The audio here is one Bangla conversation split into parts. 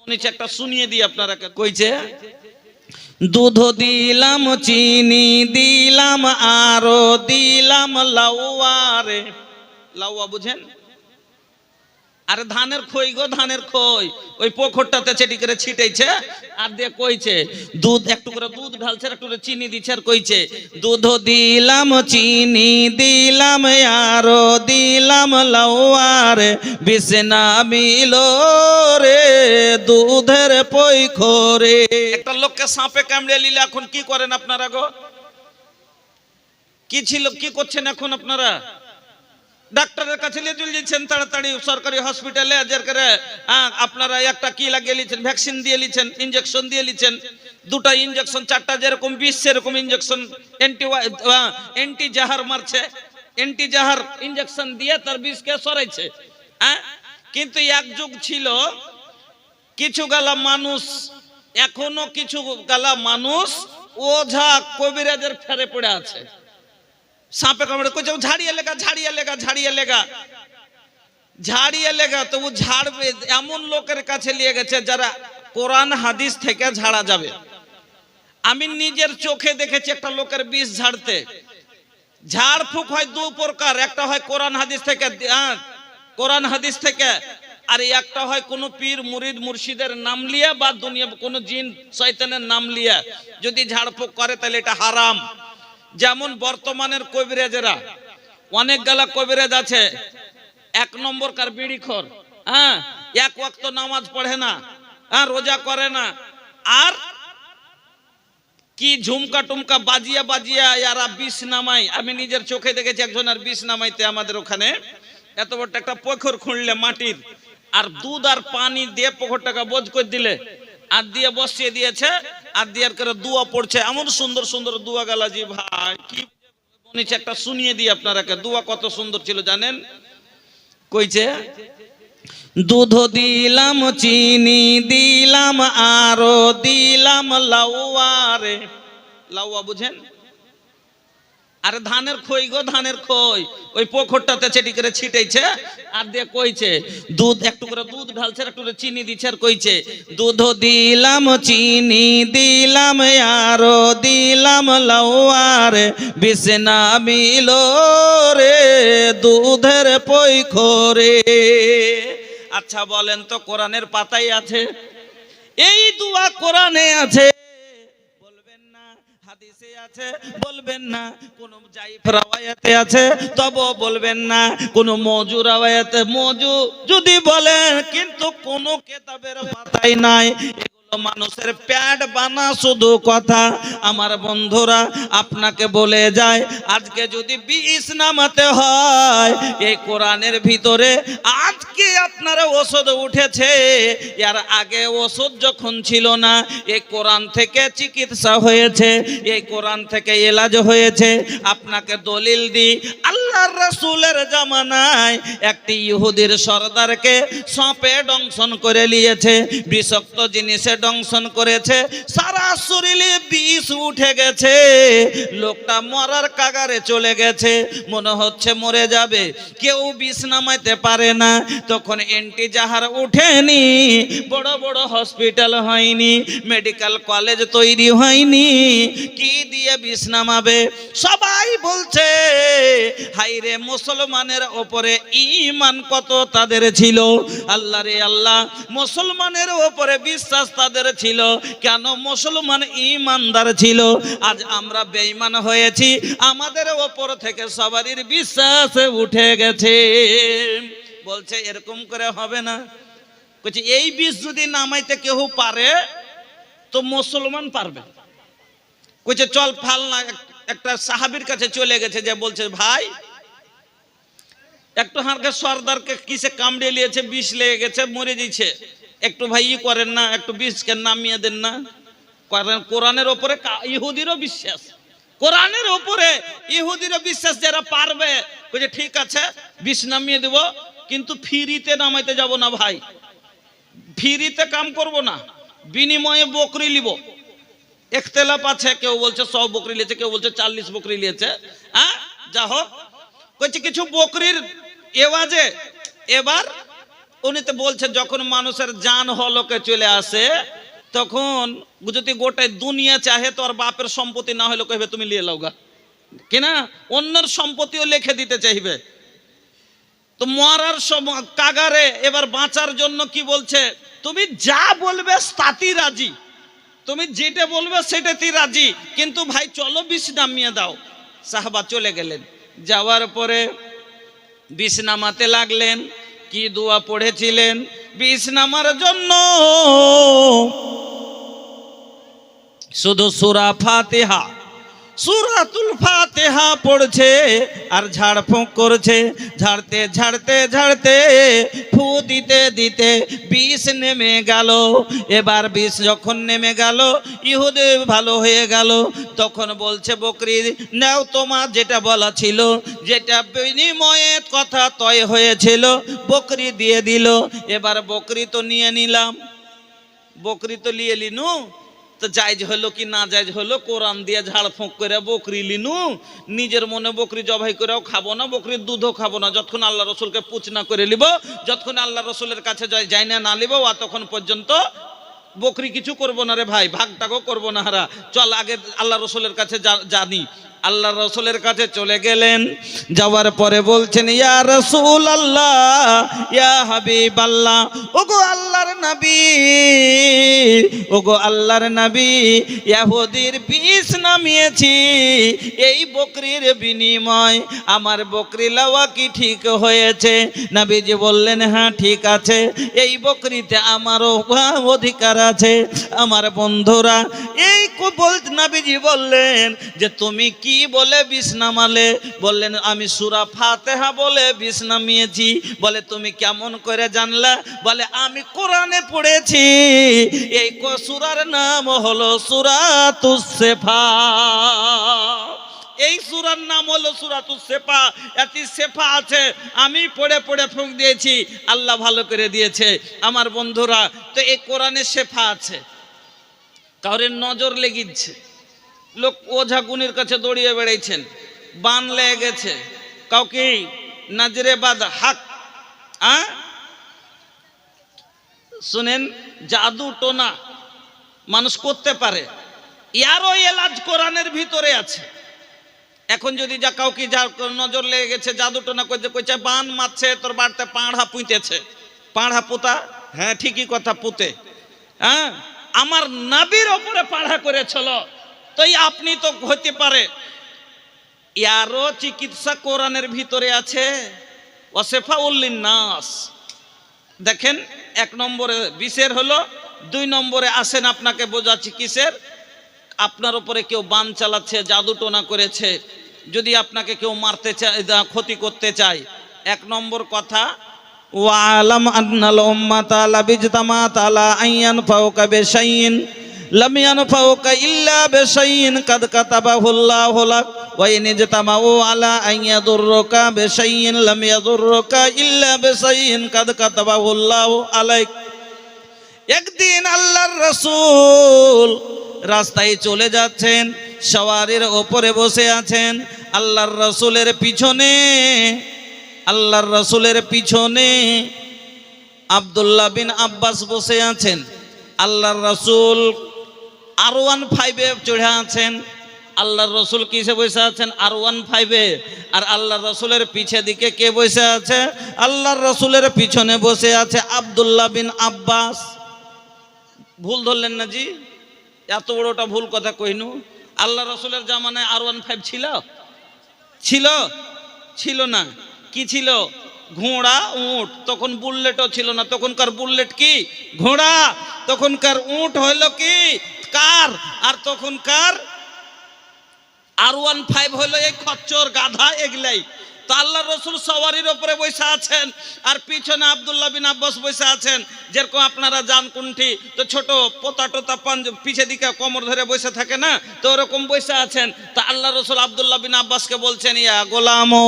নিচে একটা শুনিয়ে দিই আপনারা। কইছে দুধ দিলাম, চিনি দিলাম, আরো দিলাম লাউয়া রে। লাউয়া বুঝেন? আরে ধানের খই গো, ধানের খই। ওই পোখরটাতে চেটি করে ছিটাইছে আর দিয়ে কইছে দুধ, একটু করে দুধ ঢালছে, একটু করে চিনি দিচ্ছে আর কইছে দুধ দিলাম, চিনি দিলাম, আরো দিলাম লাউয়ার, বিছনা মিলো রে দুধের পৈখরে। একটা লোককে সাপে কামড়ে নিলে এখন কি করেন আপনারা গো? কি ছিল, কি করছেন এখন আপনারা? ডাক্তারের কাছে নিয়ে চলে যাচ্ছেন তাড়াতাড়ি সরকারি হসপিটালে। যার করে আপনারা একটা কি লাগিয়ে নিচ্ছেন, ভ্যাকসিন দিয়ে নিচ্ছেন, ইঞ্জেকশন দিয়ে নিচ্ছেন, দুটা ইঞ্জেকশন, চারটা যেরকম বিষ সেরকম ইঞ্জেকশন, অ্যান্টি জাহার মারছে, অ্যান্টি জাহার ইঞ্জেকশন দিয়ে তার বিষকে সরাইছে। কিন্তু এক যুগ ছিল কিছু গালা মানুষ, এখনো কিছু গালা মানুষ ওঝা কবিরাজের ফেরে পড়ে আছে। সাপে কামড়ে কইছে ঝাড়িয়ে লেগা, ঝাড়িয়ে লেগা, ঝাড়িয়ে লেগা, ঝাড়িয়ে লেগা। তো ও ঝাড়বে এমন লোকের কাছে নিয়ে গেছে যারা কোরআন হাদিস থেকে ঝাড়া যাবে। আমি নিজের চোখে দেখেছি একটা লোকের বিষ ঝাড়তে। ঝাড়ফুঁক হয় দু প্রকার, একটা হয় কোরআন হাদিস থেকে, কোরআন হাদিস থেকে, আর একটা হয় কোন পীর মুরিদ মুর্শিদের নাম লিয়া বা দুনিয়া কোন জিন শয়তানের নাম লিয়া যদি ঝাড়ফুঁক করে তাহলে এটা হারাম। যেমন বর্তমানের কবিরাজেরা, অনেক গালা কবিরাজ আছে, এক নম্বর কার বিড়িখোর, এক ওয়াক্ত নামাজ পড়ে না, রোজা করে না, আর কি ঝুমকা টুমকা বাজিয়া বাজিয়া এরা বিষ নামাই। আমি নিজের চোখে দেখেছি একজনের বিষ নামাইতে। আমাদের ওখানে এত বড় একটা পুকুর খুঁড়লে মাটির, আর দুধ আর পানি দিয়ে পুকুরটাকে বোঝ করে দিলে আর দিয়ে বসিয়ে দিয়েছে, আর দিয়ে করে দুয়া পড়ছে। এমন সুন্দর সুন্দর দুয়া গালা জি ভাই, কি নিচে একটা শুনিয়ে দিই আপনারাকে। দুয়া কত সুন্দর ছিল জানেন? কইছে দুধ দিলাম, চিনি দিলাম, আরো দিলাম লাউয়া রে। লাউয়া বুঝেন? আরে ধানের খই গো, ধানের খই। ওই পোখরটাতে চেটি করে ছিটাইছে আর দিয়ে কইছে দুধ, একটু করে দুধ ঢালছে, একটু করে চিনি দিচ্ছে আর কইছে দুধ দিলাম, চিনি দিলাম, আরো দিলাম লাউয়ার, বিছনা মিলো রে দুধের পৈখরে। আচ্ছা বলেন তো, কোরআনের পাতায় আছে এই দুয়া? কোরআনে আছে বলবেন না, হাদিসে আছে বলবেন না, কোন জাইফ রাওয়ায়াতে আছে তবে বলবেন না, কোন মওজু রাওয়ায়াতে মওজু যদি বলেন, কিন্তু কোন কিতাবের পাতায় নাই। মানুষের প্যাড বানা শুধু কথা। আমার বন্ধুরা আপনাকে বলে যায়, আজকে যদি বিষ নামাতে হয় এই কোরআনের ভিতরে, আজকে আপনারা ওষুধ উঠেছে, এর আগে ওষুধ যখন ছিল না, এই কোরআন থেকে চিকিৎসা হয়েছে, এই কোরআন থেকে এলাজ হয়েছে। আপনাকে দলিল দিই, আল্লাহর রাসূলের জামানায় একটি ইহুদির সরদারকে সাপে দংশন করে নিয়েছে, বিষাক্ত জিনিসে দংশন করেছে, সারা শরীরে বিষ উঠে গেছে, লোকটা মরার কাগারে চলে গেছে, মনে হচ্ছে মরে যাবে, কেউ বিষ নামাইতে পারে না। তখন এন্টি জাহার উঠেনি, বড় বড় হসপিটাল হয়নি, মেডিকেল কলেজ তৈরি হয়নি, কি দিয়ে বিষ নামাবে? সবাই বলছে হাইরে মুসলমানের ওপরে ঈমান কত তাদের ছিল। আল্লাহ রে আল্লাহ, মুসলমানের ওপরে বিশ্বাস তাদের ছিল। কেন? মুসলমান ঈমানদার ছিল। আজ আমরা বেঈমান হয়েছি, আমাদের ওপর থেকে সবারই বিশ্বাস উঠে গেছে। বলছে এরকম করে হবে না। বলছে এই বিষ যদি নামাইতে কেউ পারে তো মুসলমান পারবে। কইছে চল ফালনা একটা সাহাবীর কাছে চলে গেছে, যে বলছে ভাই একটু হারকে সর্দারকে কিসে কামড়ে নিয়েছে, বিষ লেগে গেছে, মরে দিয়েছে, একটু ভাই ই করেন না, একটু বিষকে নামিয়ে দেন না। কারণ কোরআনের ওপরে ইহুদিরও বিশ্বাস, কোরআনের ওপরে ইহুদিরও বিশ্বাস, যারা পারবে কইছে ঠিক আছে বিষ নামিয়ে দেব, কিন্তু ফ্রিতে নামাইতে যাব না ভাই, ফ্রিতে কাম করব না, বিনিময়ে বকরি লিব। ইখতিলাফ আছে, কেউ বলছে 100 বকরি লিয়েছে, কেউ বলছে 40 বকরি লিয়েছে। যা হোক, কইছে কিছু বকরির এওয়াজে এবার উনি তো বলছেন যখন মানুষের জান হলকে চলে আসে তখন যদি গোটাই দুনিয়া চাহে তো আর বাপের সম্পত্তি না হলে কইবে তুমি লিয়ে লাও গা, কিনা অন্যের সম্পত্তিও লিখে দিতে চাইবে। তো মরার কাগারে এবার বাঁচার জন্য কি বলছে, তুমি যা বলবে তাতেই রাজি, তুমি যেটা বলবে সেটাতেই রাজি, কিন্তু ভাই চলো বিষ নামিয়ে দাও। সাহাবা চলে গেলেন, যাওয়ার পরে বিষ নামাতে লাগলেন। কি দোয়া পড়েছিলেন বিষ নামার জন্য? শুধু সূরা ফাতিহা, সূরাতুল ফাতিহা পড়ছে আর ঝাড়ফুঁক করছে। ঝাড়তে ঝাড়তে ঝাড়তে ফু দিতে দিতে বিষ নেমে গেল। এবার বিষ যখন নেমে গেল, ইহুদি ভালো হয়ে গেল। তখন বলছে বকরি নাও, তোমার যেটা বলা ছিল, যেটা বিনিময়ে কথা তয় হয়েছিল, বকরি দিয়ে দিল। এবার বকরি তো নিয়ে নিলাম, বকরি তো নিয়ে লিনু, তো জায়েজ হলো কি না জায়েজ হলো, কোরআন দিয়ে ঝাড়ফুঁক করে বকরি লিনু। নিজের মনে বকরি জবাই করেও খাবো না, বকরির দুধও খাবো না, যতক্ষণ আল্লাহ রসুলকে পুছ না করে নিব, যতক্ষণ আল্লাহ রসুলের কাছে যাই না নিব, তখন পর্যন্ত বকরি কিছু করবো না রে ভাই, ভাগটাগও করবো না। হারা চল আগে আল্লাহ রসুলের কাছে জানি। আল্লাহ রসুলের কাছে চলে গেলেন, যাওয়ার পরে বলছেন ইয়া রাসূলুল্লাহ, ইয়া হাবিবাল্লাহ, ওগো আল্লাহর নবী, ওগো আল্লাহর নবী, ইহুদির বিষ নামিয়েছি, এই বকরির বিনিময় আমার বকরি লওয়া কি ঠিক হয়েছে? নবীজি বললেন হ্যাঁ ঠিক আছে, এই বকরিতে আমারও অধিকার আছে। আমার বন্ধুরা, এই নবীজি বললেন যে তুমি কি বলে বিষ নামালে? বললেন আমি সূরা ফাতিহা বলে বিষ নামিয়েছি। বলে তুমি কেমন করে জানলা? বলে আমি কোরআনে পড়েছি, এই সূরার নাম হলো সূরাতুস সেফা। এই সূরার নাম হলো সূরাতুস সেফা, এতে সেফা আছে, আমি পড়ে পড়ে ফুঁক দিয়েছি, আল্লাহ ভালো করে দিয়েছে। আমার বন্ধুরা, তো এই কোরআনে সেফা আছে। কাউরের নজর লেগেছে, লোক ওঝা গুনির কাছে দৌড়িয়ে বেড়াইছেন, বান লেগে গেছে, কাউকে নজরে বাদ হাক, শুনেন, জাদু টোনা মানুষ করতে পারে, ইয়ারও এলাজ কোরআনের ভিতরে আছে। এখন যদি যা কাউকে যার নজর লেগে গেছে, জাদু টোনা করতে কইছে বান মারছে, তোর বাড়িতে পাড়া পুঁতেছে, পাড়া পুতা, হ্যাঁ ঠিকই কথা, পুঁতে, হ্যাঁ আমার নবীর ওপরে পাড়া করেছিল, তো আপনি তো হতে পারে। ইয়ারও চিকিৎসা কোরআনের ভিতরে আছে, ওয়াসেফা উল্লিন নাস। দেখেন, এক নম্বরে বিষের হলো, 2 নম্বরে আসেন আপনাকে বোঝাচ্ছি কিসের। আপনার উপরে কেউ বান চালাচ্ছে, জাদু টোনা করেছে, যদি আপনাকে কেউ মারতে চায়, ক্ষতি করতে চায়, 1 নম্বর কথা, ওয়ালাম আন্নাল উম্মাতা লাবিজতামাত আলা আইয়ান ফাওকা বিশাইইন লাম ইয়ানফাউকা ইল্লা বিশাইইন কাদ কাতাবাহুল্লাহু লাক ওয়া ইন ইজতামাউ আলা আন ইয়াদুররুকা বিশাইইন লাম ইয়াদুররুকা ইল্লা বিশাইইন কাদ কাতাবাহুল্লাহু আলাইক। একদিন আল্লাহর রাসূল রাস্তায় চলে যাচ্ছেন, সওয়ারির ওপরে বসে আছেন। আল্লাহর রাসূলের পিছনে আব্দুল্লাহ বিন আব্বাস বসে আছেন। আল্লাহর রাসূল R15 চড়ে আছেন। আল্লাহর রাসূল কিসে বসে আছেন? R15। আর আল্লাহর রাসূলের পিছে দিকে কে বসে আছে? আল্লাহর রাসূলের পিছনে বসে আছে আব্দুল্লাহ বিন আব্বাস। ভুল ধরলেন না জি? এত বড়টা ভুল কথা কইনু। আল্লাহ রাসূলের জামানায় R15 ছিল না। কি ছিল? ঘোড়া, উট। তখন বুলেটও ছিল না। তখনকার বুলেট কি? ঘোড়া। তখনকার উট হইল কি? কার। আর তখনকার R15 হইল এই খচ্চর, গাধা, এগুলাই। তো আল্লাহ রসুল সওয়ারির উপরে বসে আছেন, আর পিছনে আব্দুল্লাহ বিন আব্বাস বসে আছেন। যেরকম আপনারা জান কোনটি, তো ছোট পোতা টোতা পিছে দিকে কোমর ধরে বসে থাকে না, তো ওরকম বসে আছেন। তা আল্লাহ রসুল আব্দুল্লাহ বিন আব্বাসকে বলছেন, ইয়া গোলামো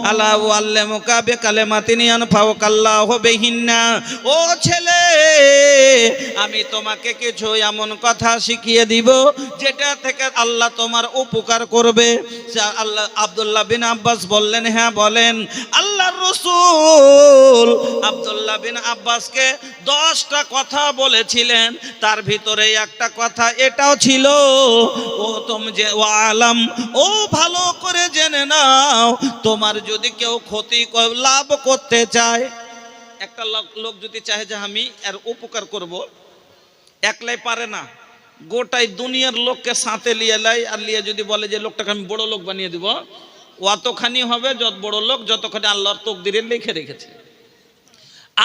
আলা উআল্লিমুকা বিকালিমাতিন ইয়ানফাউকাল্লাহু বিহিন্না। ও ছেলে, আমি তোমাকে কিছু এমন কথা শিখিয়ে দিব যেটা থেকে আল্লাহ তোমার উপকার করবে। আল্লাহ আব্দুল্লাহ বিন আব্বাস বললেন, হ্যাঁ বলেন। আল্লাহর রাসূল আব্দুল্লাহ বিন আব্বাসকে 10টা কথা বলেছিলেন, তার ভিতরে একটা কথা এটাও ছিল, ও তুমি যে আলাম, ও ভালো করে জেনে নাও, তোমার যদি কেউ ক্ষতি লাভ করতে চায়, একটা লোক যদি চায় যে আমি এর উপকার করব, একলাই পারে না, গোটাই দুনিয়ার লোককে সাথে লিয়ে লাই, আর লিয়ে যদি বলে যে লোকটাকে আমি বড় লোক বানিয়ে দিব, অতখানি হবে যত বড় লোক যতখানি আল্লাহর তকদিরে লিখে রেখেছে।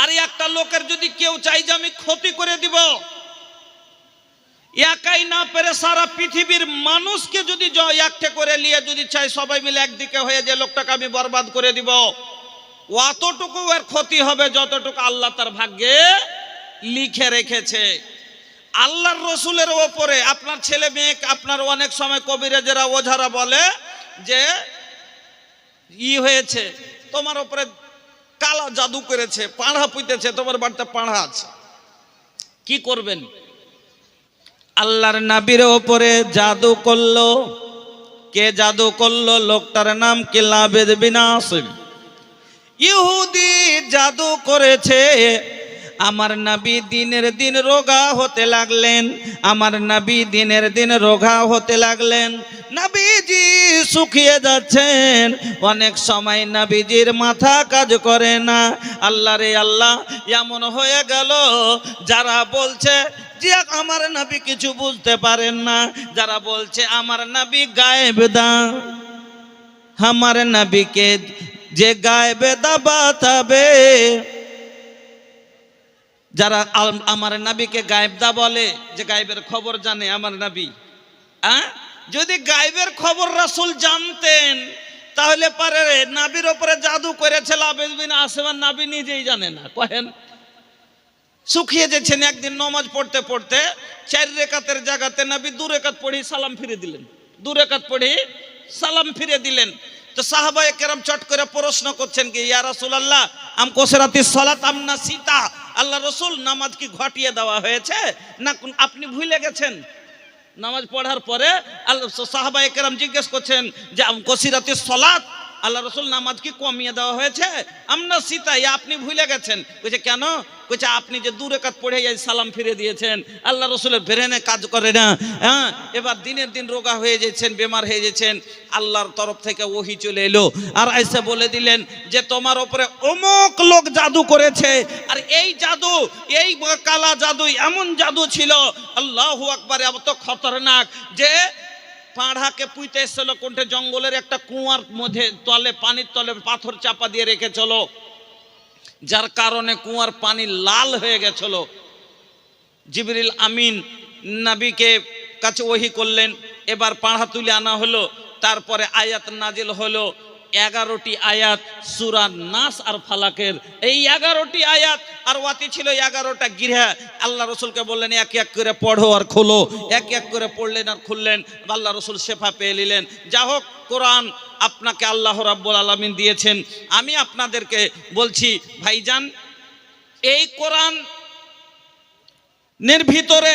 আর একটা লোকের যদি কেউ চাই যে আমি ক্ষতি করে দিব, একাই না পেরে সারা পৃথিবীর মানুষকে যদি একটা করে নিয়ে যদি চাই সবাই মিলে একদিকে হয়ে যে লোকটাকে আমি বরবাদ করে দিব, অতটুকু এর ক্ষতি হবে যতটুকু আল্লাহ তার ভাগ্যে লিখে রেখেছে। আল্লাহর রসুলের ওপরে আপনার ছেলে মেয়ে, আপনার অনেক সময় কবিরাজেরা ওঝারা বলে যে হয়েছে, তোমার উপরে কালা জাদু করেছে, পাড়া পুঁতেছে, তোমার বাড়িতে পাড়া আছে, কি করবেন? আল্লাহর নবীর ওপরে জাদু করলো। কে জাদু করলো? লোকটার নাম কিলাবেদ বিন আসিম। ইহুদি জাদু করেছে। আমার নবী দিনের দিন রোগা হতে লাগলেন, আমার নবী দিনের দিন রোগা হতে লাগলেন, নবীজি শুকিয়ে যাচ্ছেন। অনেক সময় নবীজির মাথা কাজ করে না। আল্লাহ রে আল্লাহ, এমন হয়ে গেল যারা বলছে যে আমার নবী কিছু বুঝতে পারেন না, যারা বলছে আমার নবী গায়েব দান, আমার নবীকে যে গায়েবে দা বাতাবে, যারা আমার নবীকে গায়েব দা বলে, যে গায়েবের খবর জানে আমার নবী, যদি গায়েবের খবর রাসূল জানতেন তাহলে পারে নবীর উপরে জাদু করেছে লাবেদ বিন আসমান, নবী নিজেই জানে না। কহেন শুকিয়ে যাচ্ছেন। একদিন নামাজ পড়তে পড়তে 4 রাকাতের জায়গাতে নবী 2 রাকাত পড়ি সালাম ফিরে দিলেন, 2 রাকাত পড়ি সালাম ফিরে দিলেন। তো সাহাবায়ে কেরাম চট করে প্রশ্ন করছেন কি, ইয়া রাসূলুল্লাহ আম কসরাতিস সালাত আম নাসিতা, আল্লাহ রাসূল নামাজ কি ঘটিয়ে দেওয়া হয়েছে না আপনি ভুলে গেছেন? নামাজ পড়ার পরে সাহাবায়ে কেরাম জিজ্ঞেস করছেন যে আম কসরাতিস সালাত, আল্লাহ রাসূল নামাজ কি কমিয়ে দেওয়া হয়েছে? আমরা সীতা, আপনি ভুলে গেছেন। কইছে কেন? কইছে আপনি যে 2 রাকাত পড়ে সালাম ফিরে দিয়েছেন, আল্লাহ রাসূলের ব্রেনে কাজ করে না। এবার দিনের দিন রোগা হয়ে যাচ্ছেন, বেমার হয়ে যাচ্ছেন, আল্লাহর তরফ থেকে ওহী চলে এলো আর এসে বলে দিলেন যে তোমার উপরে অমুক লোক জাদু করেছে। আর এই জাদু, এই কালা জাদু এমন জাদু ছিল, আল্লাহু আকবার, এত খতরনাক যে পাড়াকে পুঁতে এসেছিল কোনটা জঙ্গলের একটা কুয়ার মধ্যে, তলে পানির তলে পাথর চাপা দিয়ে রেখেছিল, যার কারণে কুয়ার পানি লাল হয়ে গেছিল। জিবরিল আমিন নবীকে কাছে ওহী করলেন, এবার পাড়া তুলে আনা হলো, তারপরে আয়াত নাজিল হলো 11টি আয়াত সূরা নাস আর ফালাকের। এই 11টি আয়াত আর ওয়াতি ছিল 11টা গিরা। আল্লাহ রাসূলকে বললেন এক এক করে পড়ো আর খোলো, এক এক করে পড়লেন আর খুললেন। আল্লাহ রাসূল শেফা পেয়ে নিলেন। যা হোক, কোরআন আপনাকে আল্লাহ রাব্বুল আলামিন দিয়েছেন। আমি আপনাদেরকে বলছি ভাইজান, এই কোরআনের ভিতরে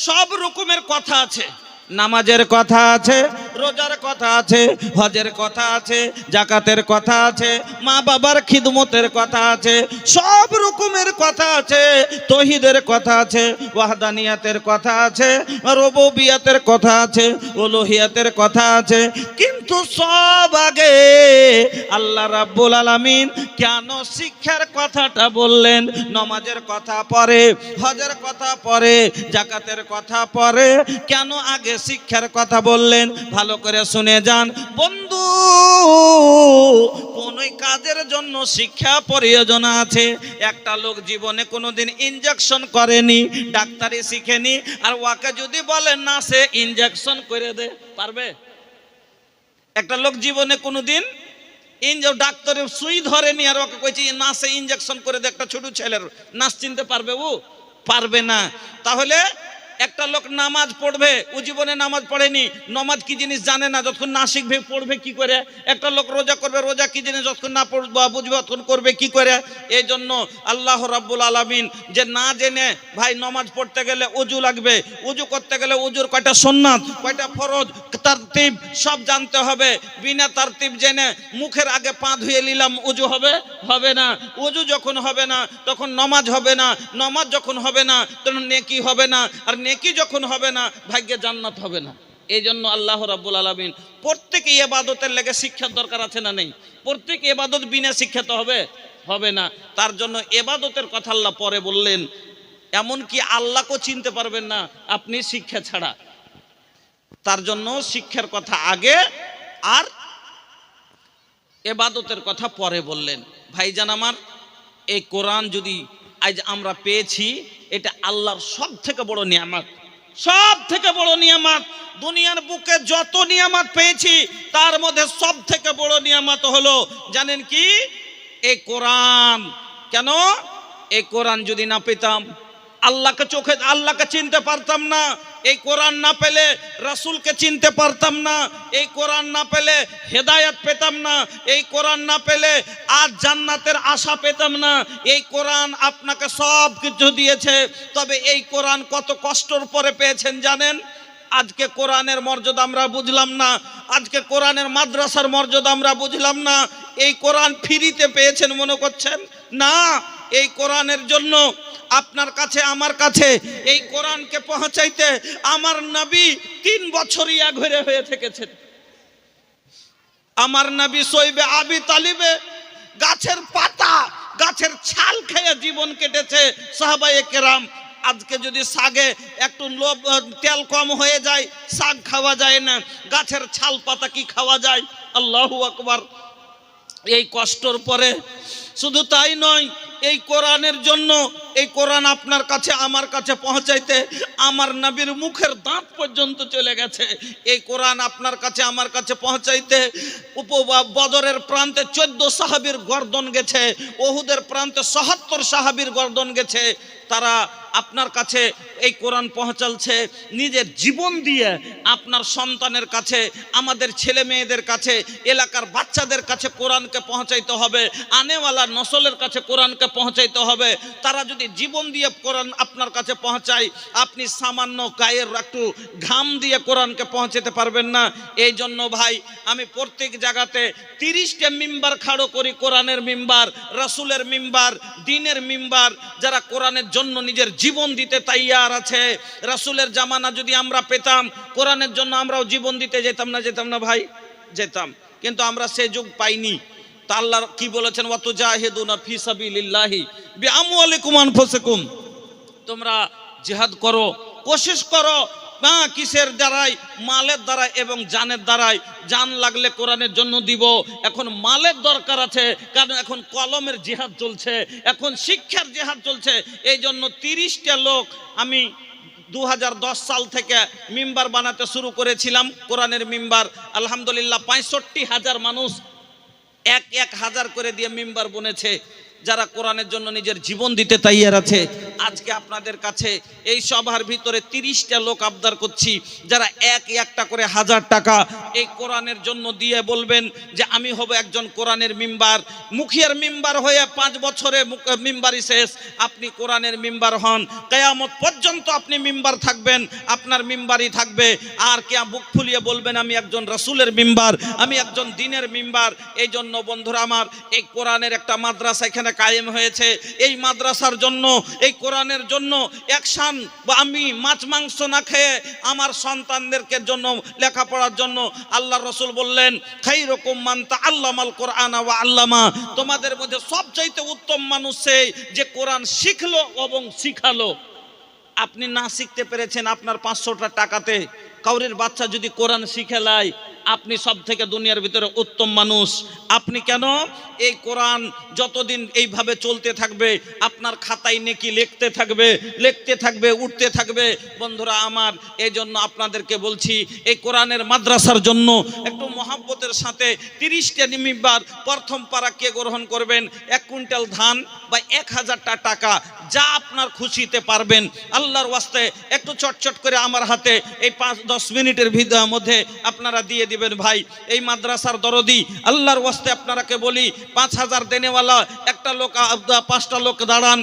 সব রকমের কথা আছে। নামাজের কথা আছে, রোজার কথা আছে, হজের কথা আছে, যাকাতের কথা আছে, মা বাবার খিদমতের কথা আছে, সব রকমের কথা আছে। তৌহিদের কথা আছে, ওয়াহদানিয়াতের কথা আছে, রুবুবিয়াতের কথা আছে, উলুহিয়াতের কথা আছে। কিন্তু সব আগে আল্লাহ রাব্বুল আলামিন কেন শিক্ষার কথাটা বললেন? নামাজের কথা পরে, হজের কথা পরে, যাকাতের কথা পরে, কেন আগে শিক্ষার কথা বললেন? ভালো করে শুনে যান বন্ধু, কোন কাজের জন্য শিক্ষা প্রয়োজন আছে। একটা লোক জীবনে কোনোদিন ইনজেকশন করেনি, ডাক্তারি শিখেনি, আর ওকে যদি বলেন না সে ইনজেকশন করে দে, পারবে? একটা লোক জীবনে কোনোদিন ডাক্তারের সুই ধরেনি আর ওকে কইছে না সে ইনজেকশন করে দে, একটা ছোট ছেলের নাচ চিনতে পারবে? ও পারবে না। তাহলে একটা লোক নামাজ পড়বে, ও জীবনে নামাজ পড়েনি, নামাজ কি জিনিস জানে না, যতক্ষণ না শিখবে পড়বে কি করে। একটা লোক রোজা করবে, রোজা কি জিনিস যতক্ষণ না বুঝবে ততক্ষণ করবে কি করে। এই জন্য আল্লাহ রাব্বুল আলামিন যে না জেনে ভাই নামাজ পড়তে গেলে ওযু লাগবে, ওযু করতে গেলে ওযুর কয়টা সুন্নাত, কয়টা ফরজ, তারতিব সব জানতে হবে। বিনা তারতিব জেনে মুখের আগে পা ধুয়ে নিলাম ওযু হবে? হবে না। ওযু যখন হবে না তখন নামাজ হবে না, নামাজ যখন হবে না তখন নেকি হবে না, আর নেকি যখন হবে না ভাগ্যে জান্নাত হবে না। এই জন্য আল্লাহ রাব্বুল আলামিন প্রত্যেক ইবাদতের লেগে শিক্ষার দরকার আছে না নেই? প্রত্যেক ইবাদত বিনা শিক্ষিত হবে? হবে না। তার জন্য ইবাদতের কথা আল্লাহ পরে বললেন, এমনকি আল্লাহকেও চিনতে পারবেন না আপনি শিক্ষা ছাড়া। তার জন্য শিক্ষার কথা আগে আর ইবাদতের কথা পরে বললেন। ভাইজান আমার, এই কোরআন যদি আজ আমরা পেয়েছি, এটা আল্লাহর সব থেকে বড় নিয়ামত, সব থেকে বড় নিয়ামত। দুনিয়ার বুকে যত নিয়ামত পেয়েছি তার মধ্যে সব থেকে বড় নিয়ামত হলো জানেন কি? এই কোরআন। কেন? এই কোরআন যদি না পেতাম আল্লাহকে চিনতে পারতাম না। এই কোরআন না পেলে রাসূলকে চিনতে পারতাম না। এই কোরআন না পেলে হেদায়েত পেতাম না। এই কোরআন না পেলে আজ জান্নাতের আশা পেতাম না। এই কোরআন আপনাকে সব কিছু দিয়েছে, তবে এই কোরআন কত কষ্টের পরে পেয়েছেন জানেন? আজকে কোরআনের মর্যাদা আমরা বুঝলাম না, আজকে কোরআনের মাদ্রাসার মর্যাদা আমরা বুঝলাম না। এই কোরআন ফ্রিতে পেয়েছেন মনে করছেন? না, এই কোরআনের জন্য আপনার কাছে আমার কাছে এই কোরআনকে পৌঁছাইতে আমার নবী 3 বছরিয়া ঘুরে হয়ে থেকেছেন। আমার নবী সইবে আবি তালিবে গাছের পাতা, গাছের ছাল খেয়ে জীবন কেটেছে সাহাবায়ে কেরাম। আজকে যদি শাকে একটু তেল কম হয়ে যায়, শাক খাওয়া যায় না, গাছের ছাল পাতা কি খাওয়া যায়? আল্লাহু আকবার। এই কষ্টর পরে শুধু তাই নয়, এই কোরআনের জন্য, এই কোরআন আপনার কাছে আমার কাছে পৌঁছাইতে আমার নবীর মুখের দাঁত পর্যন্ত চলে গেছে। এই কোরআন আপনার কাছে আমার কাছে পৌঁছাইতে বদরের প্রান্তে 14 সাহাবীর গর্দন গেছে, উহুদের প্রান্তে 77 সাহাবীর গর্দন গেছে। তারা আপনার কাছে এই কোরআন পৌঁছালছে নিজের জীবন দিয়ে। আপনার সন্তানের কাছে, আমাদের ছেলে মেয়েদের কাছে, এলাকার বাচ্চাদের কাছে কোরআনকে পৌঁছাইতে হবে, আনেওয়ালা নসলের কাছে কোরআনকে পৌঁছাইতে হবে। তারা যদি জীবন দিয়ে কোরআন আপনার কাছে পৌঁছায়, আপনি সামান্য গায়ের একটু ঘাম দিয়ে কোরআনকে পৌঁছাতে পারবেন না। এই জন্য ভাই, আমি প্রত্যেক জায়গাতে 30টা মিম্বার খাড়ো করি, কোরআনের মিম্বার, রাসূলের মিম্বার, দ্বীনের মিম্বার। যারা কোরআনের জন্য নিজের জীবন দিতে তৈয়ার আছে। রাসূলের জামানা যদি আমরা পেতাম, কোরআনের জন্য আমরাও জীবন দিতে যেতাম না ভাই? যেতাম। কিন্তু আমরা সে যুগ পাইনি। তা আল্লাহ কি বলেছেন? ওয়াতুজাহিদুনা ফি সাবিলিল্লাহি বিআমওয়ালিকুম আনফুসিকুম। তোমরা জিহাদ করো, কোশিশ করো। কিসের দ্বারাই? মালের দ্বারা এবং জানের দ্বারাই। জান লাগলে কোরআনের জন্য দিব। এখন মালের দরকার আছে, কারণ এখন কলমের জিহাদ চলছে, এখন শিক্ষার জিহাদ চলছে। এই জন্য 30টা লোক আমি 2010 সাল থেকে মিম্বার বানাতে শুরু করেছিলাম, কোরআনের মিম্বার। আলহামদুলিল্লাহ 65,000 মানুষ 1,000 করে দিয়ে মিম্বার বনেছে, যারা কোরআনের জন্য নিজের জীবন দিতে তৈয়ার আছে। আজকে আপনাদের কাছে এই সভার ভিতরে 30টা লোক আবদার করছি, যারা একটা করে 1000 টাকা এই কোরআনের জন্য দিয়ে বলবেন যে আমি হব একজন কোরআনের মিম্বার। মুখিয়ার মিম্বার হয়ে 5 বছরে মিম্বারই শেষ। আপনি কোরআনের মিম্বার হন, কিয়ামত পর্যন্ত আপনি মিম্বার থাকবেন, আপনার মিম্বারই থাকবে। আর কে বুক ফুলিয়ে বলবেন আমি একজন রাসূলের মিম্বার, আমি একজন দ্বীনের মিম্বার। এই জন্য বন্ধুরা আমার, এই কোরআনের একটা মাদ্রাসা এখানে কায়েম হয়েছে। এই মাদ্রাসার জন্য, এই কোরআনের জন্য অ্যাকশন, বা আমি মাছ মাংস না খেয়ে আমার সন্তানদেরকে জন্য লেখাপড়ার জন্য আল্লাহর রাসূল বললেন খায়রুকুম মান তাআল্লামাল কোরআনা ওয়া আল্লামা। তোমাদের মধ্যে সবচাইতে উত্তম মানুষ সেই যে কোরআন শিখলো এবং শিখালো। আপনি না শিখতে পেরেছেন, আপনার 500টা টাকাতে কাউরের বাচ্চা যদি কোরআন শিখে লাই, আপনি সব থেকে দুনিয়ার ভিতরে উত্তম মানুষ। আপনি কেন? এই কোরআন যতদিন এইভাবে চলতে থাকবে আপনার খাতায় নেকি লিখতে থাকবে উঠতে থাকবে। বন্ধুরা আমার, এই জন্য আপনাদেরকে বলছি এই কোরআনের মাদ্রাসার জন্য একটু মহাব্বতের সাথে 30টা নিমিবার প্রথম পারা কে গ্রহণ করবেন? 1 কুইন্টাল ধান বা 1000টা টাকা, যা আপনার খুশিতে পারবেন আল্লাহর ওয়াস্তে একটু চটচট করে আমার হাতে এই 5-10 মিনিটের মধ্যে আপনারা দিয়ে দিবেন। ভাই এই মাদ্রাসার দরদি আল্লাহর ওয়াস্তে আপনারাকে বলি, 5000 দেনেওয়ালা একটা লোক 5টা লোক দাঁড়ান,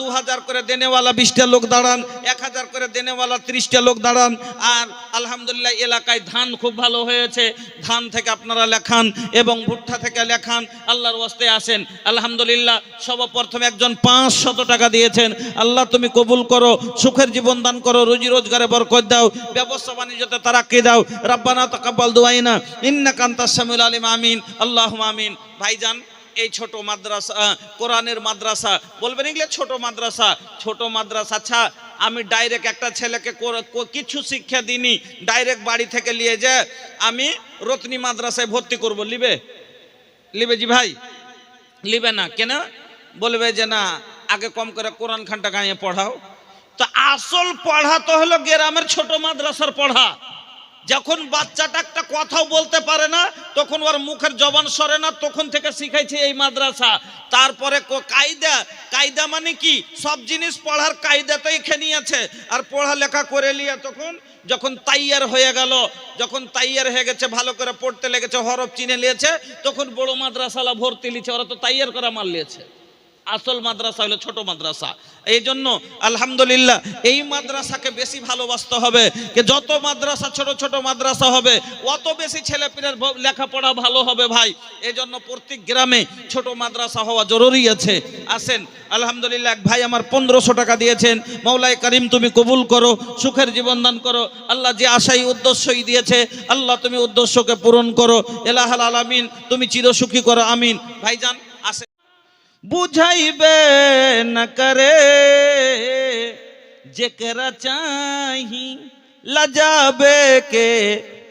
2000 করে দেনেওয়ালা 20টা লোক দাঁড়ান, 1000 করে দেনেওয়ালা 30টা লোক দাঁড়ান। আর আলহামদুলিল্লাহ এলাকায় ধান খুব ভালো হয়েছে, ধান থেকে আপনারা লেখান এবং ভুট্টা থেকে লেখান, আল্লাহর ওয়াস্তে আসেন। আলহামদুলিল্লাহ সর্বপ্রথম একজন 500 টাকা দিয়েছেন। আল্লাহ তুমি কবুল করো, সুখের জীবন দান করো, রুজি রোজগারে বরকত দাও, ব্যবসা বাণিজ্যতে তারাক্কি দাও। রব্বানা তাকাব্বাল দুআইনা ইন্নাকা আনতাস সামিউল আলিম, আমিন আল্লাহুম্মা আমিন। ভাইজান এই ছোট মাদ্রাসা, কোরআনের মাদ্রাসা বলবেন এগুলো ছোট মাদ্রাসা। আচ্ছা আমি ডাইরেক্ট একটা ছেলেকে কিছু শিক্ষা দিইনি, ডাইরেক্ট বাড়ি থেকে নিয়ে যে আমি রত্নী মাদ্রাসায় ভর্তি করব, লিবে জি ভাই? লিবে না কেন? বলবে যে না আগে কম করে কোরআন খানটা গাঁয়ে পড়াও। তো আসল পড়া তো হলো গ্রামের ছোট মাদ্রাসার পড়া। যখন বাচ্চাটা একটা কথাও বলতে পারে না, তখন ওর মুখের জবান সরে না, তখন থেকে শিখাইছে এই মাদ্রাসা। তারপরে কায়দা মানে কি? সব জিনিস পড়ার কায়দা তো এখানেই আছে। আর পড়ালেখা করে নিয়ে যখন তাইয়ার হয়ে গেছে, ভালো করে পড়তে লেগেছে, হরফ চিনে নিয়েছে, তখন বড় মাদ্রাসালা ভর্তি লিছে। ওরা তো তাইয়ার করা মাল লিয়েছে। আসল মাদ্রাসা হলো ছোট মাদ্রাসা। এই জন্য আলহামদুলিল্লাহ এই মাদ্রাসাকে বেশি ভালোবাসতে হবে। যত মাদ্রাসা ছোট মাদ্রাসা হবে অত বেশি ছেলেপিলের লেখাপড়া ভালো হবে ভাই। এই জন্য প্রত্যেক গ্রামে ছোট মাদ্রাসা হওয়া জরুরি আছে। আসেন আলহামদুলিল্লাহ এক ভাই আমার 1500 টাকা দিয়েছেন। মৌলাই করিম তুমি কবুল করো, সুখের জীবন দান করো। আল্লাহ যে আশাই উদ্দেশ্যই দিয়েছে আল্লাহ তুমি উদ্দেশ্যকে পূরণ করো। এলাহাল আলামিন তুমি চিরসুখী করো, আমিন। ভাইজান আসে বুঝাইবে না করে যেকরা চাহি লজাবে কে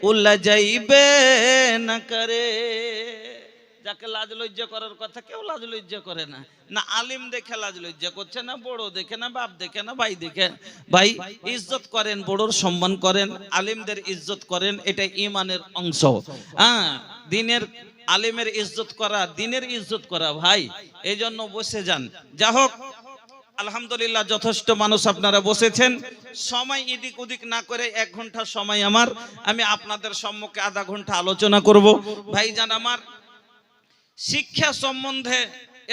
উলজাইবে না করে। যাকে লাজ লজ্জা করার কথা কেউ লাজ লজ্জা করে না। না আলিম দেখে লাজ লজ্জা করছে, না বড় দেখে, না বাপ দেখে, না ভাই দেখে। ভাই ইজ্জত করেন, বড়র সম্মান করেন, আলিমদের ইজ্জত করেন, এটা ঈমানের অংশ। দিনের আলিমের ইজ্জত করা দিনের ইজ্জত করা ভাই। এই জন্য বসে যান। যা হোক আলহামদুলিল্লাহ যথেষ্ট মানুষ আপনারা বসেছেন। সময় এদিক ওদিক না করে 1 ঘন্টা সময় আমি আপনাদের সম্মুখে আধা ঘন্টা আলোচনা করব। ভাইজান আমার, শিক্ষা সম্বন্ধে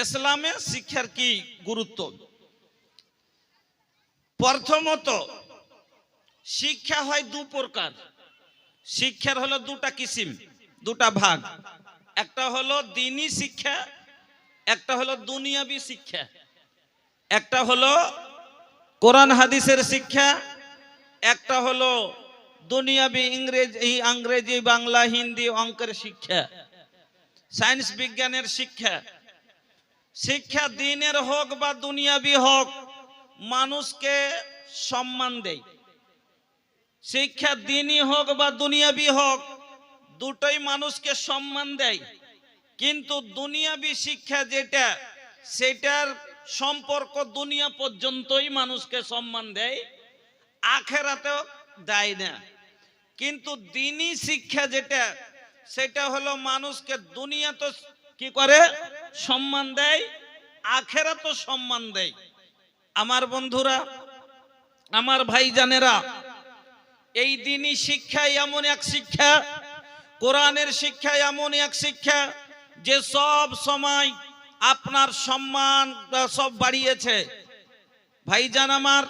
ইসলামে শিক্ষার কি গুরুত্ব? প্রথমত শিক্ষা হয় 2 প্রকার। শিক্ষার হলো 2টা কিসিম, 2টা ভাগ। একটা হলো দ্বীনি শিক্ষা, একটা হলো দুনিয়াবি শিক্ষা। একটা হলো কোরআন হাদিসের শিক্ষা, একটা হলো দুনিয়াবি ইংরেজি বাংলা হিন্দি অঙ্কের শিক্ষা, সায়েন্স বিজ্ঞানের শিক্ষা। শিক্ষা দ্বীনের হোক বা দুনিয়াবি হোক মানুষকে সম্মান দেয়। শিক্ষা দ্বীনি হোক বা দুনিয়াবি হোক দুটোই মানুষকে সম্মান দেয়। কিন্তু দুনিয়াবি শিক্ষা যেটা, সেটার সম্পর্ক দুনিয়া পর্যন্তই মানুষকে সম্মান দেয়, আখেরাতেও দেয় না। কিন্তু দ্বীনি শিক্ষা যেটা, সেটা হলো মানুষকে দুনিয়া তো কি করে সম্মান দেয়, আখেরাতও সম্মান দেয়। আমার বন্ধুরা, আমার ভাইজানেরা, এই দ্বীনি শিক্ষা এমন এক শিক্ষা, কোরআনের শিক্ষা এমন এক শিক্ষা যে সব সময় আপনার সম্মান সব বাড়িয়েছে। ভাইজান আমার,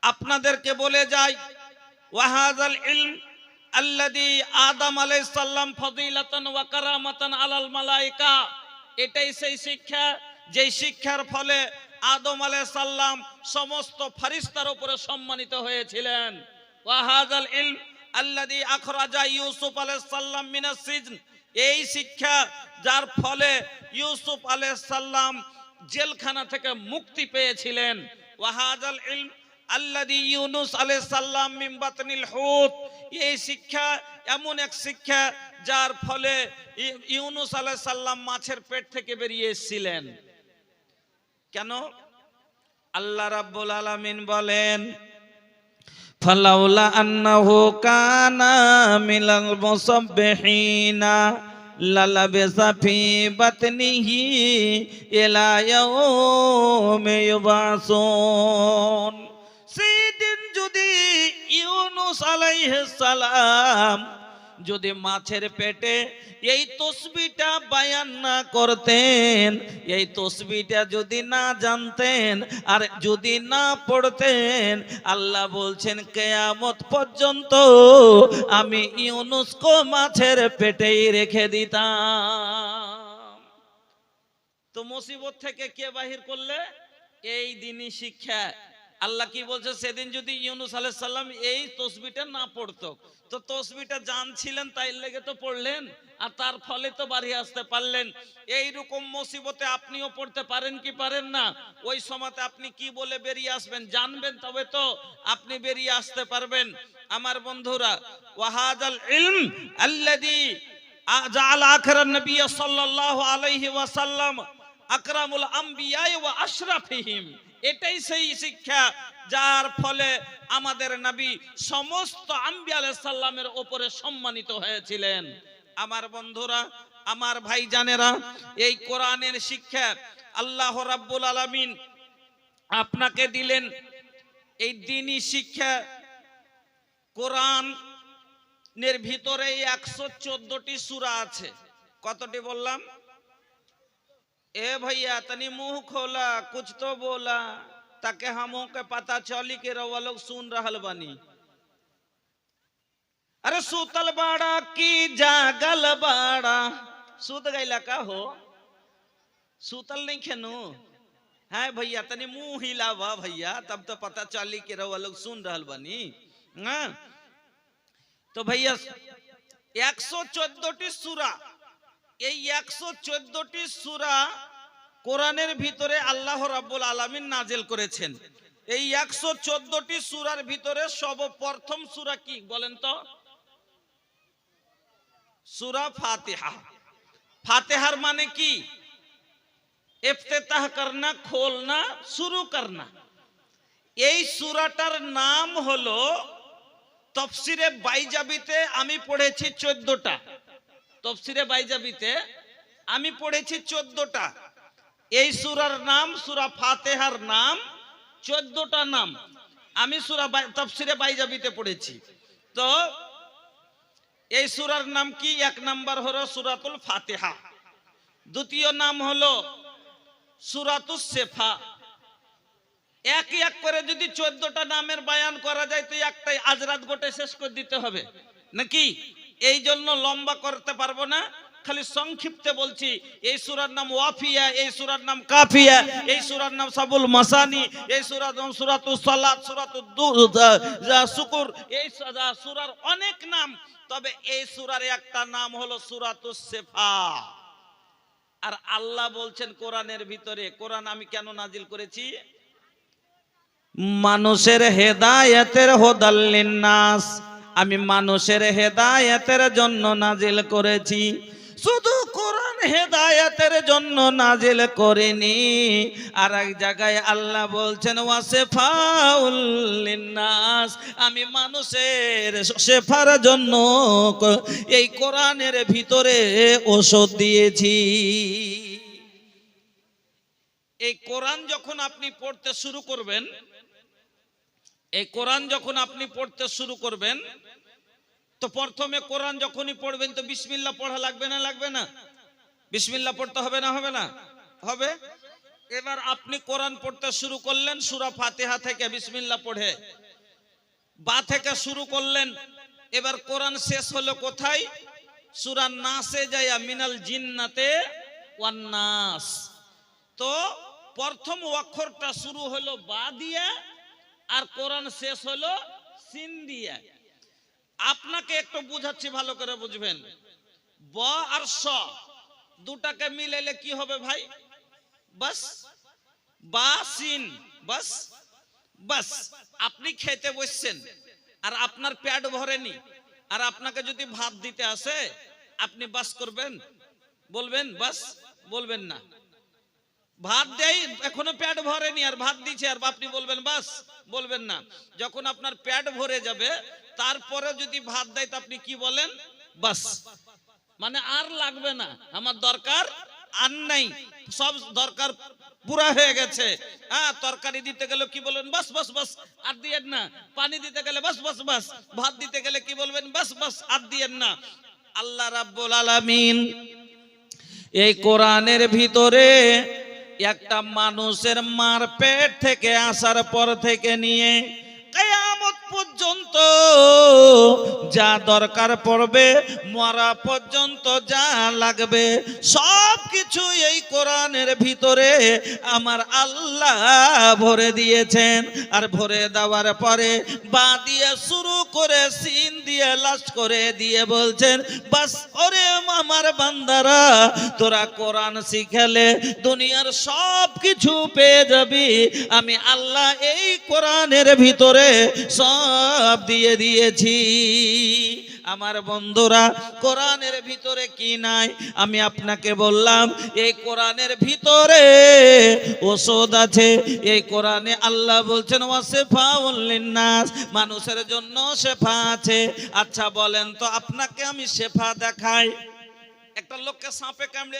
আপনাদেরকে বলে যাই, ওয়াহাযাল ইলম আল্লাযী আদম আলাইহিস সালাম ফাদিলাতান ওয়া কারামাতান আলাল মালায়েকা। এটাই সেই শিক্ষা যেই শিক্ষার ফলে আদম আলাইহিস সালাম সমস্ত ফেরেশতার উপরে সম্মানিত হয়েছিলেন। ওয়াহাযাল ইলম আল্লাযী আখরাজা ইউসুফ আলাইহিস সালাম মিনাস সিজন। এই শিক্ষা যার ফলে ইউসুফ আলাইহিস সালাম জেলখানা থেকে মুক্তি পেয়েছিলেন। ওয়াহাযাল ইলম আল্লাযী ইউনুস আলাইহিস সালাম মিন বাতনিল হুত, এই শিক্ষা এমন এক শিক্ষা যার ফলে ইউনুস আলাইহিস সালাম মাছের পেট থেকে বেরিয়ে এসেছিলেন। কেন? আল্লাহ রাব্বুল আলামিন বলেন, ফালাউলা আন্নাহু কানা মিনাল মুসাব্বিহিনা লালাবিসা ফি বাতনিহি ইলা ইয়াউমি ইউবাসুন। সেদিন যদি ইউনুস আলাইহিস সালাম যদি মাছের পেটে এই তসবিহটা বায়ান না করতেন, এই তসবিহটা যদি না জানতেন আর যদি না পড়তেন, আল্লাহ বলছেন কিয়ামত পর্যন্ত আমি ইউনুসকে মাছের পেটেই রেখে দিতাম। তো মুসিবত থেকে কে বাহির করলে? এই দিনই শিক্ষা। আল্লাহ কি বলছে? সেদিন যদি ইউনুস আলাইহিস সালাম এই তসবিহটা না পড়তো, তো তসবিহটা জানছিলেন তাই লেগে তো পড়লেন, আর তার ফলে তো বাড়ি আসতে পারলেন। এই রকম মুসিবতে আপনিও পড়তে পারেন কি পারেন না? ওই সময়তে আপনি কি বলে বেরিয়ে আসবেন জানবেন, তবে তো আপনি বেরিয়ে আসতে পারবেন। আমার বন্ধুরা, ওয়াহাদাল ইলম আল্লাযী জাআল আখিরান নবী সাল্লাল্লাহু আলাইহি ওয়াসাল্লাম আকরামুল আম্বিয়া ওয়া আশরাফিহিম, এটাই সেই শিক্ষা যার ফলে আমাদের নবী সমস্ত আম্বিয়া আলাইহিস সালামের উপরে সম্মানিত হয়েছিলেন। আমার বন্ধুরা, আমার ভাইজানেরা, এই কোরআনের শিক্ষা আল্লাহ রাব্বুল আলামিন আপনাকে দিলেন। এই দ্বীনি শিক্ষা কোরআনের ভিতরে 114টি সূরা আছে। কতটি বললাম? ए भैया तनी मुंह खोला, कुछ तो बोला, ताकि हमों के पता चली के रवा लोग सुन रहल बनी। अरे सूतल बाड़ा की जागल बाड़ा, सूत गईला का हो? सूतल नहीं खेनू है भैया, तनी मुंह हिलावा भैया, तब तो पता चली के रवा लोग सुन रहल बनी। हाँ? तो भैया 114টি সূরা, এই 114টি সূরা কোরআনের ভিতরে আল্লাহ রাব্বুল আলামিন নাজিল করেছেন। এই 114টি সূরার ভিতরে সর্বপ্রথম সূরা কি বলেন তো? সূরা ফাতিহা। ফাতিহার মানে কি? ইফতিতাহ করনা, খোলনা, শুরু করনা। এই সূরাটার নাম হলো, তাফসিরে বাইজাবিতে আমি পড়েছি 14টা, তাফসিরে বাইজাবিতে আমি পড়েছি 14টা। এই সূরার নাম, সূরা ফাতিহার নাম 14টা নাম আমি সূরা তাফসিরে বাইজাবিতে পড়েছি। তো এই সূরার নাম কি? এক নাম্বার হলো সূরাতুল ফাতিহা, দ্বিতীয় নাম হলো সূরাতুস শিফা। এক এক করে যদি 14টা নামের বায়ান করা যায় তো একটাই আজ রাত গোটে শেষ করে দিতে হবে নাকি? এই জন্য লম্বা করতে পারবো না, খালি সংক্ষিপ্তে বলছি। এই সূরার নাম ওয়াফিয়া, এই সূরার নাম কাফিয়া, এই সূরার নাম সাবুল মাসানি, এই সূরার নাম সূরাতুস সালাত, সূরাতুদ শুকুর, এই সূরার অনেক নাম। তবে এই সূরার একটা নাম হলো সূরাতুস শিফা। আর আল্লাহ বলছেন কোরআনের ভিতরে, কোরআন আমি কেন নাজিল করেছি? মানুষের হেদায়েতের হুদাল লিন্নাস, আমি মানুষের হেদায়েতের জন্য নাজিল করেছি। শুধু কোরআন হেদায়েতের জন্য নাজিল করেনি, আর এক জায়গায় আল্লাহ বলছেন ওয়াসিফাউল লিন্নাস, আমি মানুষের শেফার জন্য এই কোরআনের ভিতরে ঔষধ দিয়েছি। এই কোরআন যখন আপনি পড়তে শুরু করবেন, এই কোরআন যখন আপনি পড়তে শুরু করবেন, তো প্রথমে কোরআন যখনই পড়বেন তো বিসমিল্লাহ পড়া লাগবে না? লাগবে না? বিসমিল্লাহ পড়তে হবে না? হবে না? হবে। এবার আপনি কোরআন পড়তে শুরু করলেন সূরা ফাতিহা থেকে, বিসমিল্লাহ পড়ে বা থেকে শুরু করলেন। এবার কোরআন শেষ হলো কোথায়? সূরা নাসে যায়, মিনাল জিন্নাতে ওয়ান নাস। তো প্রথম অক্ষরটা শুরু হলো বা দিয়ে, আর কোরআন শেষ হলো সিন দিয়ে। আপনাকে একটু বুঝাচ্ছি, ভালো করে বুঝবেন। ব আর স দুটাকে মিলাইলে কি হবে ভাই? বাস, বা সিন, বাস বাস আপনি খেতে বসছেন আর আপনার পেট ভরেনি, আর আপনাকে যদি ভাত দিতে আসে আপনি বাস করবেন? বলবেন বাস? বলবেন না। ভাত দেয় এখনো পেট ভরেনি আর ভাত দিচ্ছে আর আপনি বলবেন বাস? বলবেন না। যখন আপনার পেট ভরে যাবে তারপরে যদি ভাত দেয় তো আপনি কি বলেন? বাস। মানে আর লাগবে না, আমার দরকার আর নাই, সব দরকার পুরা হয়ে গেছে। হ্যাঁ, তরকারি দিতে গেলে কি বলবেন? বাস বাস বাস, আর দিয়েন না। পানি দিতে গেলে বাস বাস বাস, ভাত দিতে গেলে কি বলবেন? বাস বাস, আর দিয়েন না। আল্লাহ রাব্বুল আলামিন এই কোরআনের ভিতরে একটা মানুষের মার পেট থেকে আসার পর থেকে নিয়ে কিয়ামত পর্যন্ত যা দরকার পড়বে, মরা পর্যন্ত যা লাগবে, সব কিছু এই কোরআনের ভিতরে আমার আল্লাহ ভরে দিয়েছেন। আর ভরে দেওয়ার পরে বা দিয়ে শুরু করে সিন দিয়ে লাস্ট করে দিয়ে বলছেন, বাস ওরে আমার বান্দারা, তোরা কোরআন শিখলে দুনিয়ার সব কিছু পেয়ে যাবি। আমি আল্লাহ এই কোরআনের ভিতরে সব দিয়ে দিয়েছি। আমার বন্ধুরা, কোরআনের ভিতরে কি নাই? আমি আপনাকে বললাম এই কোরআনের ভিতরে ওষুধ আছে। এই কোরআনে আল্লাহ বলছেন ওয়াসিফাউল লিন্নাস, মানুষের জন্য শেফা আছে। আচ্ছা বলেন তো, আপনাকে আমি শেফা দেখাই। একটা লোককে সাপে কামড়ে